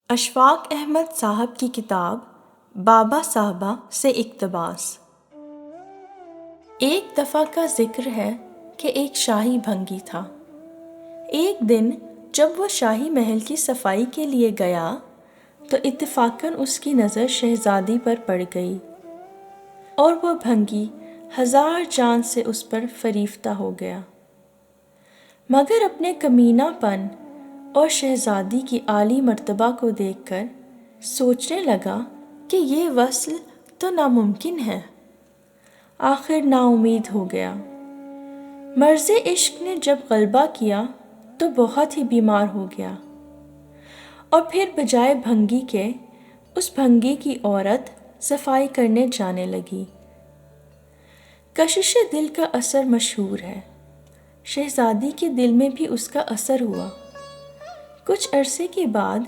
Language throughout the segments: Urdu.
اشفاق احمد صاحب کی کتاب بابا صاحبہ سے اقتباس۔ ایک دفعہ کا ذکر ہے کہ ایک شاہی بھنگی تھا۔ ایک دن جب وہ شاہی محل کی صفائی کے لیے گیا تو اتفاقاً اس کی نظر شہزادی پر پڑ گئی اور وہ بھنگی ہزار جان سے اس پر فریفتہ ہو گیا، مگر اپنے کمینہ پن اور شہزادی کی عالی مرتبہ کو دیکھ کر سوچنے لگا کہ یہ وصل تو ناممکن ہے۔ آخر نا امید ہو گیا۔ مرض عشق نے جب غلبہ کیا تو بہت ہی بیمار ہو گیا، اور پھر بجائے بھنگی کے اس بھنگی کی عورت صفائی کرنے جانے لگی۔ کشش دل کا اثر مشہور ہے، شہزادی کے دل میں بھی اس کا اثر ہوا۔ کچھ عرصے کے بعد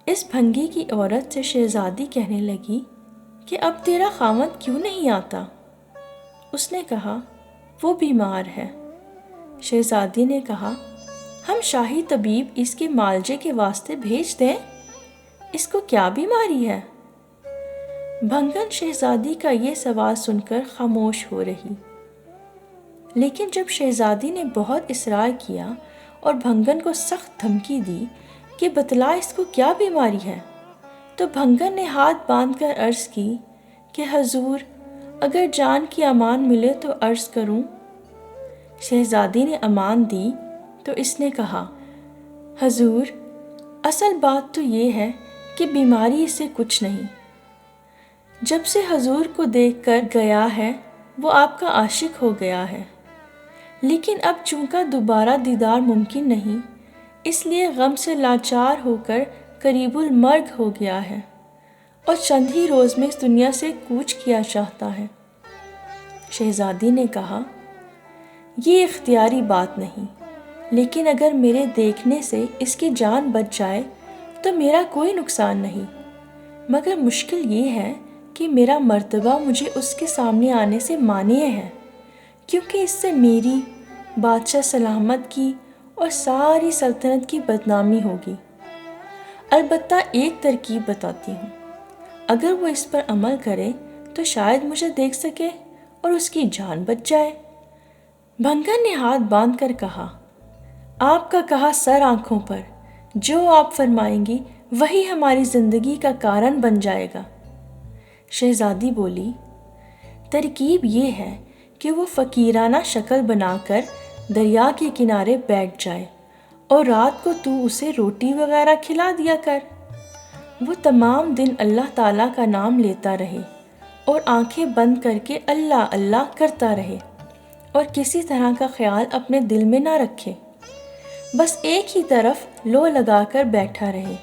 اس بھنگی کی عورت سے شہزادی کہنے لگی کہ اب تیرا خاوند کیوں نہیں آتا؟ اس نے کہا وہ بیمار ہے۔ شہزادی نے کہا ہم شاہی طبیب اس کے معالجے کے واسطے بھیج دیں، اس کو کیا بیماری ہے؟ بھنگن شہزادی کا یہ سوال سن کر خاموش ہو رہی، لیکن جب شہزادی نے بہت اصرار کیا اور بھنگن کو سخت دھمکی دی کہ بتلا اس کو کیا بیماری ہے، تو بھنگن نے ہاتھ باندھ کر عرض کی کہ حضور اگر جان کی امان ملے تو عرض کروں۔ شہزادی نے امان دی تو اس نے کہا حضور اصل بات تو یہ ہے کہ بیماری اس سے کچھ نہیں۔ جب سے حضور کو دیکھ کر گیا ہے وہ آپ کا عاشق ہو گیا ہے، لیکن اب چونکہ دوبارہ دیدار ممکن نہیں، اس لیے غم سے لاچار ہو کر قریب المرگ ہو گیا ہے اور چند ہی روز میں اس دنیا سے کوچ کیا چاہتا ہے۔ شہزادی نے کہا یہ اختیاری بات نہیں، لیکن اگر میرے دیکھنے سے اس کی جان بچ جائے تو میرا کوئی نقصان نہیں، مگر مشکل یہ ہے کہ میرا مرتبہ مجھے اس کے سامنے آنے سے مانع ہے، کیونکہ اس سے میری، بادشاہ سلامت کی اور ساری سلطنت کی بدنامی ہوگی۔ البتہ ایک ترکیب بتاتی ہوں، اگر وہ اس پر عمل کرے تو شاید مجھے دیکھ سکے اور اس کی جان بچ جائے۔ بھنگن نے ہاتھ باندھ کر کہا آپ کا کہا سر آنکھوں پر، جو آپ فرمائیں گی وہی ہماری زندگی کا کارن بن جائے گا۔ شہزادی بولی ترکیب یہ ہے کہ وہ فقیرانہ شکل بنا کر دریا کے کنارے بیٹھ جائے اور رات کو تو اسے روٹی وغیرہ کھلا دیا کر۔ وہ تمام دن اللہ تعالیٰ کا نام لیتا رہے اور آنکھیں بند کر کے اللہ اللہ کرتا رہے اور کسی طرح کا خیال اپنے دل میں نہ رکھے، بس ایک ہی طرف لو لگا کر بیٹھا رہے۔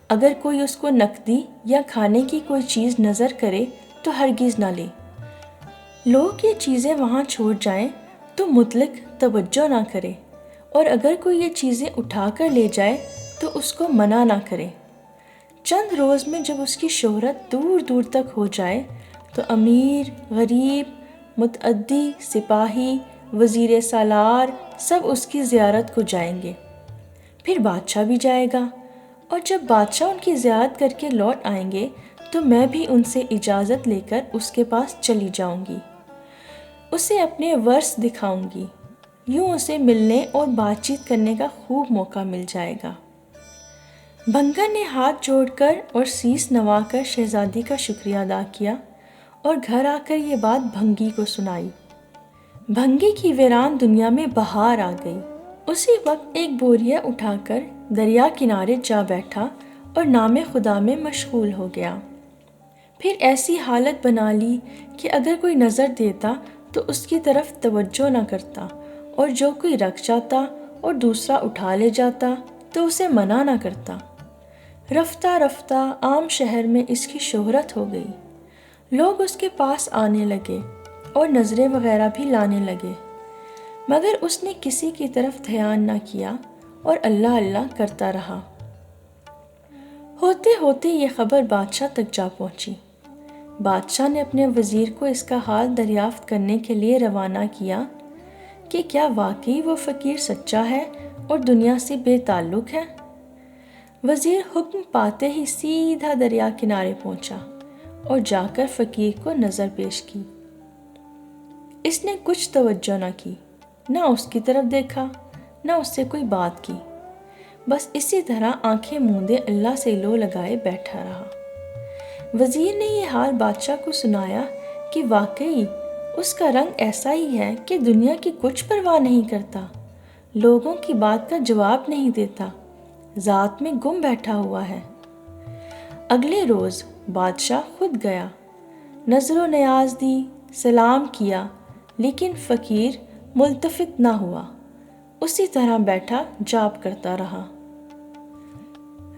اگر کوئی اس کو نقدی یا کھانے کی کوئی چیز نظر کرے تو ہرگز نہ لے۔ لوگ یہ چیزیں وہاں چھوڑ جائیں تو مطلق توجہ نہ کرے، اور اگر کوئی یہ چیزیں اٹھا کر لے جائے تو اس کو منع نہ کرے۔ چند روز میں جب اس کی شہرت دور دور تک ہو جائے تو امیر، غریب، متعدی، سپاہی، وزیر سالار سب اس کی زیارت کو جائیں گے۔ پھر بادشاہ بھی جائے گا، اور جب بادشاہ ان کی زیارت کر کے لوٹ آئیں گے تو میں بھی ان سے اجازت لے کر اس کے پاس چلی جاؤں گی، اسے اپنے ورث دکھاؤں گی، یوں اسے ملنے اور بات چیت کرنے کا خوب موقع مل جائے گا۔ بھنگن نے ہاتھ جوڑ کر اور سیس نوا کر شہزادی کا شکریہ ادا کیا اور گھر آ کر یہ بات بھنگی کو سنائی۔ بھنگی کی ویران دنیا میں بہار آ گئی۔ اسی وقت ایک بوریا اٹھا کر دریا کنارے جا بیٹھا اور نام خدا میں مشغول ہو گیا۔ پھر ایسی حالت بنا لی کہ اگر کوئی نظر دیتا تو اس کی طرف توجہ نہ کرتا، اور جو کوئی رکھ جاتا اور دوسرا اٹھا لے جاتا تو اسے منع نہ کرتا۔ رفتہ رفتہ عام شہر میں اس کی شہرت ہو گئی، لوگ اس کے پاس آنے لگے اور نظریں وغیرہ بھی لانے لگے، مگر اس نے کسی کی طرف دھیان نہ کیا اور اللہ اللہ کرتا رہا۔ ہوتے ہوتے یہ خبر بادشاہ تک جا پہنچی۔ بادشاہ نے اپنے وزیر کو اس کا حال دریافت کرنے کے لیے روانہ کیا کہ کیا واقعی وہ فقیر سچا ہے اور دنیا سے بے تعلق ہے۔ وزیر حکم پاتے ہی سیدھا دریا کنارے پہنچا اور جا کر فقیر کو نظر پیش کی۔ اس نے کچھ توجہ نہ کی، نہ اس کی طرف دیکھا، نہ اس سے کوئی بات کی، بس اسی طرح آنکھیں موندے اللہ سے لو لگائے بیٹھا رہا۔ وزیر نے یہ حال بادشاہ کو سنایا کہ واقعی اس کا رنگ ایسا ہی ہے کہ دنیا کی کچھ پرواہ نہیں کرتا، لوگوں کی بات کا جواب نہیں دیتا، ذات میں گم بیٹھا ہوا ہے۔ اگلے روز بادشاہ خود گیا، نظر و نیاز دی، سلام کیا، لیکن فقیر ملتفت نہ ہوا، اسی طرح بیٹھا جاب کرتا رہا۔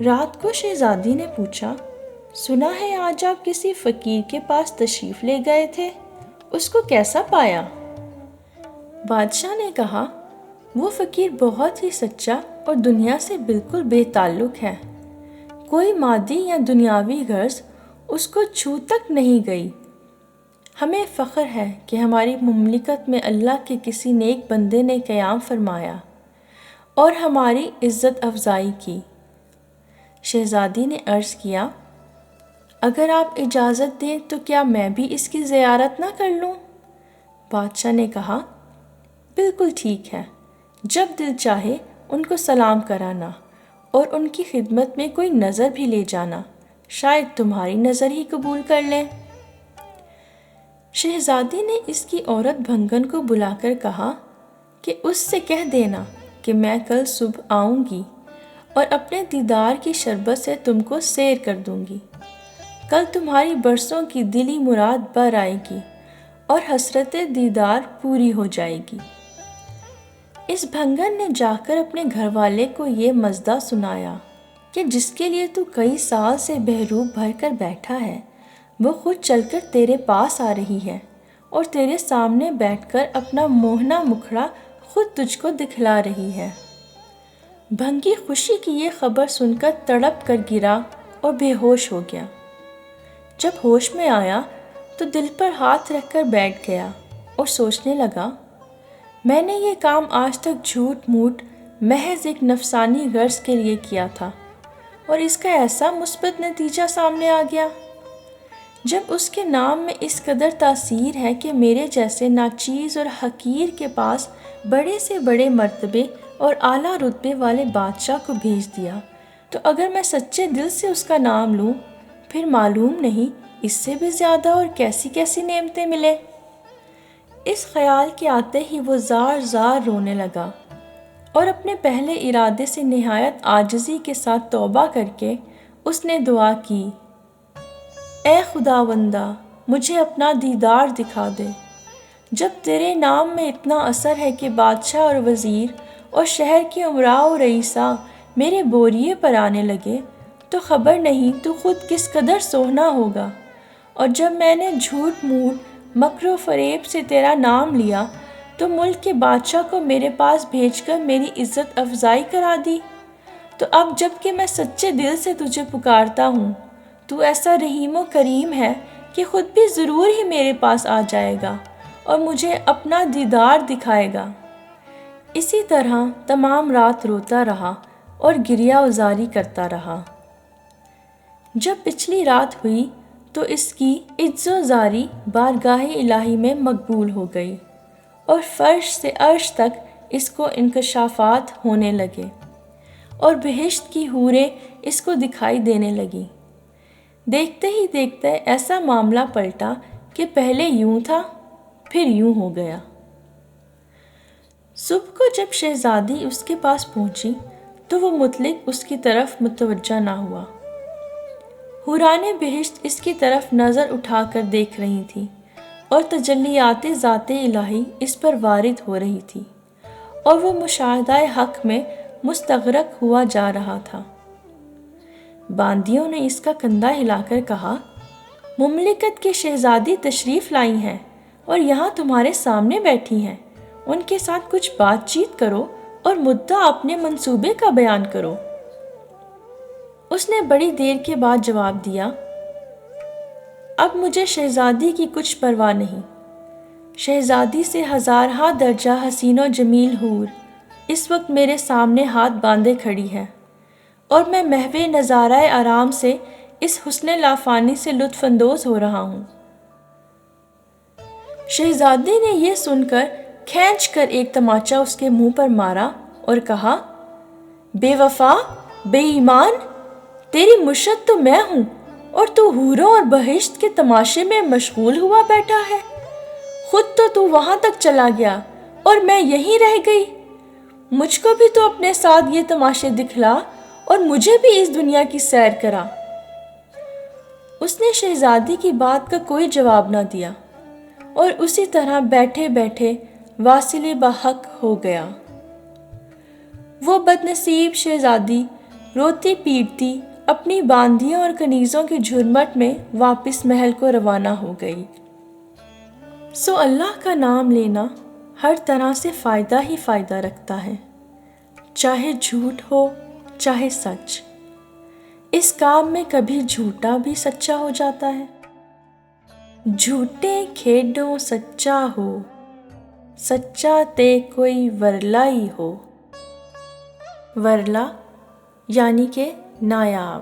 رات کو شہزادی نے پوچھا، سنا ہے آج آپ کسی فقیر کے پاس تشریف لے گئے تھے، اس کو کیسا پایا؟ بادشاہ نے کہا، وہ فقیر بہت ہی سچا اور دنیا سے بالکل بے تعلق ہے، کوئی مادی یا دنیاوی غرض اس کو چھو تک نہیں گئی۔ ہمیں فخر ہے کہ ہماری مملکت میں اللہ کے کسی نیک بندے نے قیام فرمایا اور ہماری عزت افزائی کی۔ شہزادی نے عرض کیا، اگر آپ اجازت دیں تو کیا میں بھی اس کی زیارت نہ کر لوں؟ بادشاہ نے کہا، بالکل ٹھیک ہے، جب دل چاہے ان کو سلام کرانا اور ان کی خدمت میں کوئی نظر بھی لے جانا، شاید تمہاری نظر ہی قبول کر لیں۔ شہزادی نے اس کی عورت بھنگن کو بلا کر کہا کہ اس سے کہہ دینا کہ میں کل صبح آؤں گی اور اپنے دیدار کی شربت سے تم کو سیر کر دوں گی۔ کل تمہاری برسوں کی دلی مراد بر آئے گی اور حسرت دیدار پوری ہو جائے گی۔ اس بھنگن نے جا کر اپنے گھر والے کو یہ مزدہ سنایا کہ جس کے لیے تو کئی سال سے بحروب بھر کر بیٹھا ہے، وہ خود چل کر تیرے پاس آ رہی ہے اور تیرے سامنے بیٹھ کر اپنا موہنا مکھڑا خود تجھ کو دکھلا رہی ہے۔ بھنگی خوشی کی یہ خبر سن کر تڑپ کر گرا اور بے ہوش ہو گیا۔ جب ہوش میں آیا تو دل پر ہاتھ رکھ کر بیٹھ گیا اور سوچنے لگا، میں نے یہ کام آج تک جھوٹ موٹ محض ایک نفسانی غرض کے لیے کیا تھا اور اس کا ایسا مثبت نتیجہ سامنے آ گیا۔ جب اس کے نام میں اس قدر تاثیر ہے کہ میرے جیسے ناچیز اور حقیر کے پاس بڑے سے بڑے مرتبے اور اعلیٰ رتبے والے بادشاہ کو بھیج دیا، تو اگر میں سچے دل سے اس کا نام لوں، پھر معلوم نہیں اس سے بھی زیادہ اور کیسی کیسی نعمتیں ملے۔ اس خیال کے آتے ہی وہ زار زار رونے لگا اور اپنے پہلے ارادے سے نہایت عاجزی کے ساتھ توبہ کر کے اس نے دعا کی، اے خداوندہ، مجھے اپنا دیدار دکھا دے۔ جب تیرے نام میں اتنا اثر ہے کہ بادشاہ اور وزیر اور شہر کے امراء و رئیساں میرے بوریے پر آنے لگے، تو خبر نہیں تو خود کس قدر سوہنا ہوگا۔ اور جب میں نے جھوٹ موٹ مکر و فریب سے تیرا نام لیا تو ملک کے بادشاہ کو میرے پاس بھیج کر میری عزت افزائی کرا دی، تو اب جب کہ میں سچے دل سے تجھے پکارتا ہوں، تو ایسا رحیم و کریم ہے کہ خود بھی ضرور ہی میرے پاس آ جائے گا اور مجھے اپنا دیدار دکھائے گا۔ اسی طرح تمام رات روتا رہا اور گریہ وزاری کرتا رہا۔ جب پچھلی رات ہوئی تو اس کی عجز و زاری بارگاہ الہی میں مقبول ہو گئی اور فرش سے عرش تک اس کو انکشافات ہونے لگے اور بہشت کی حوریں اس کو دکھائی دینے لگیں۔ دیکھتے ہی دیکھتے ایسا معاملہ پلٹا کہ پہلے یوں تھا پھر یوں ہو گیا۔ صبح کو جب شہزادی اس کے پاس پہنچی تو وہ مطلق اس کی طرف متوجہ نہ ہوا۔ حوران بہشت اس کی طرف نظر اٹھا کر دیکھ رہی تھی اور تجلیات ذات الہی اس پر وارد ہو رہی تھی اور وہ مشاہدہ حق میں مستغرق ہوا جا رہا تھا۔ باندیوں نے اس کا کندھا ہلا کر کہا، مملکت کی شہزادی تشریف لائی ہیں اور یہاں تمہارے سامنے بیٹھی ہیں، ان کے ساتھ کچھ بات چیت کرو اور مدعا اپنے منصوبے کا بیان کرو۔ اس نے بڑی دیر کے بعد جواب دیا، اب مجھے شہزادی کی کچھ پرواہ نہیں۔ شہزادی سے ہزارہا درجہ حسین و جمیل حور اس وقت میرے سامنے ہاتھ باندھے کھڑی ہے اور میں محو نظارہ آرام سے اس حسن لافانی سے لطف اندوز ہو رہا ہوں۔ شہزادی نے یہ سن کر کھینچ کر ایک تماچا اس کے منہ پر مارا اور کہا، بے وفا، بے ایمان، تیری مشت تو میں ہوں اور تو حوروں اور بہشت کے تماشے میں مشغول ہوا بیٹھا ہے۔ خود تو وہاں تک چلا گیا اور میں یہیں رہ گئی۔ مجھ کو بھی تو اپنے ساتھ یہ تماشے دکھلا اور مجھے بھی اس دنیا کی سیر کرا۔ اس نے شہزادی کی بات کا کوئی جواب نہ دیا اور اسی طرح بیٹھے بیٹھے واصل بحق ہو گیا۔ وہ بد نصیب شہزادی روتی پیٹتی اپنی باندیوں اور کنیزوں کے جھرمٹ میں واپس محل کو روانہ ہو گئی۔ سو اللہ کا نام لینا ہر طرح سے فائدہ ہی فائدہ رکھتا ہے، چاہے جھوٹ ہو چاہے سچ۔ اس کام میں کبھی جھوٹا بھی سچا ہو جاتا ہے۔ جھوٹے کھیڈوں سچا ہو، سچا تے کوئی ورلا ہی ہو۔ ورلا یعنی کہ نایاب۔